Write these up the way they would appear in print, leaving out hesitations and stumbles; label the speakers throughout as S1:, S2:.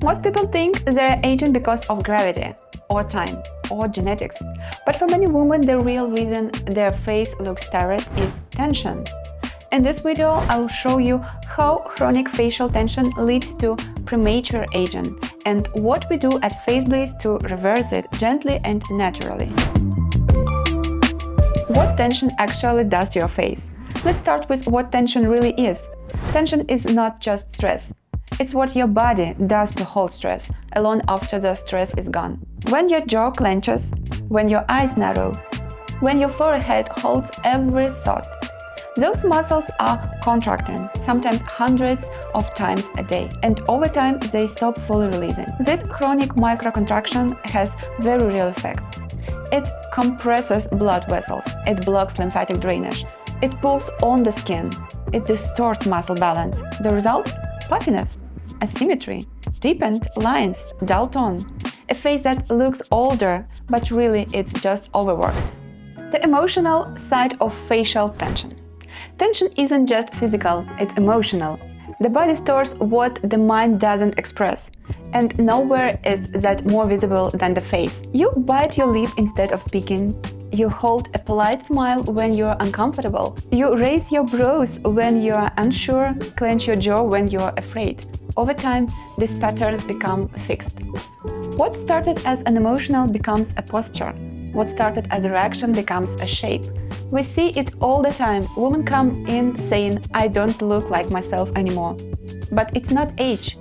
S1: Most people think they're aging because of gravity, or time, or genetics. But for many women, the real reason their face looks tired is tension. In this video, I'll show you how chronic facial tension leads to premature aging and what we do at FaceBliss to reverse it gently and naturally. What tension actually does to your face? Let's start with what tension really is. Tension is not just stress. It's what your body does to hold stress, alone after the stress is gone. When your jaw clenches, when your eyes narrow, when your forehead holds every thought, those muscles are contracting, sometimes hundreds of times a day, and over time they stop fully releasing. This chronic microcontraction has very real effect. It compresses blood vessels, it blocks lymphatic drainage, it pulls on the skin, it distorts muscle balance. The result? Puffiness, asymmetry, deepened lines, dull tone, a face that looks older, but really it's just overworked. The emotional side of facial tension. Tension isn't just physical, it's emotional. The body stores what the mind doesn't express, and nowhere is that more visible than the face. You bite your lip instead of speaking. You hold a polite smile when you're uncomfortable. You raise your brows when you're unsure, clench your jaw when you're afraid. Over time, these patterns become fixed. What started as an emotional becomes a posture. What started as a reaction becomes a shape. We see it all the time. Women come in saying, "I don't look like myself anymore." But it's not age.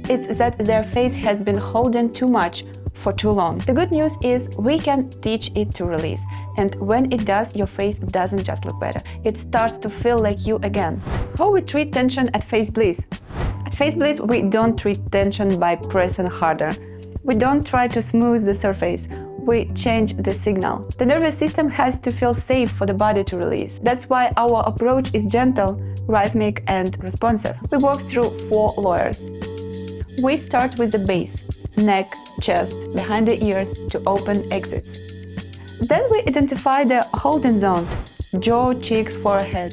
S1: It's that their face has been holding too much for too long. The good news is we can teach it to release. And when it does, your face doesn't just look better. It starts to feel like you again. How we treat tension at FaceBliss? At FaceBliss, we don't treat tension by pressing harder. We don't try to smooth the surface. We change the signal. The nervous system has to feel safe for the body to release. That's why our approach is gentle, rhythmic, and responsive. We work through 4 layers. We start with the base, neck, chest, behind the ears to open exits. Then we identify the holding zones, jaw, cheeks, forehead.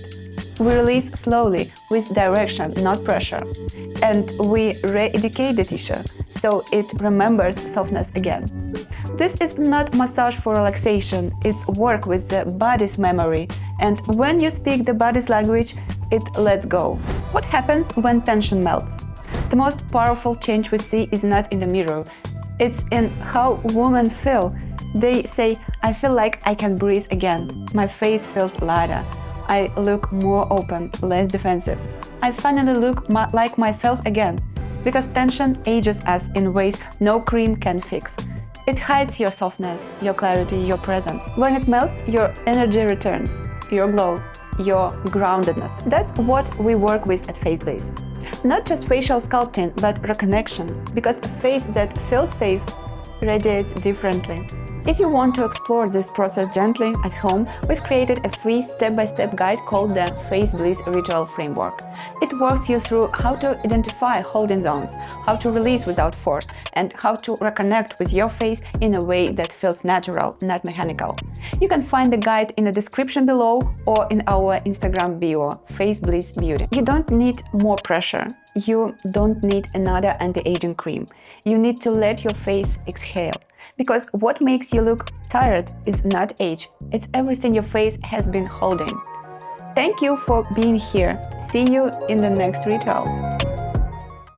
S1: We release slowly, with direction, not pressure. And we re-educate the tissue, so it remembers softness again. This is not massage for relaxation, it's work with the body's memory. And when you speak the body's language, it lets go. What happens when tension melts? The most powerful change we see is not in the mirror, it's in how women feel. They say, "I feel like I can breathe again. My face feels lighter. I look more open, less defensive. I finally look like myself again." Because tension ages us in ways no cream can fix. It hides your softness, your clarity, your presence. When it melts, your energy returns, your glow, your groundedness. That's what we work with at FaceBliss. Not just facial sculpting, but reconnection, because a face that feels safe radiates differently. If you want to explore this process gently at home, we've created a free step-by-step guide called the FaceBliss Ritual Framework. It walks you through how to identify holding zones, how to release without force, and how to reconnect with your face in a way that feels natural, not mechanical. You can find the guide in the description below or in our Instagram bio, FaceBliss Beauty. You don't need more pressure. You don't need another anti-aging cream. You need to let your face exhale. Because what makes you look tired is not age, it's everything your face has been holding. Thank you for being here. See you in the next ritual.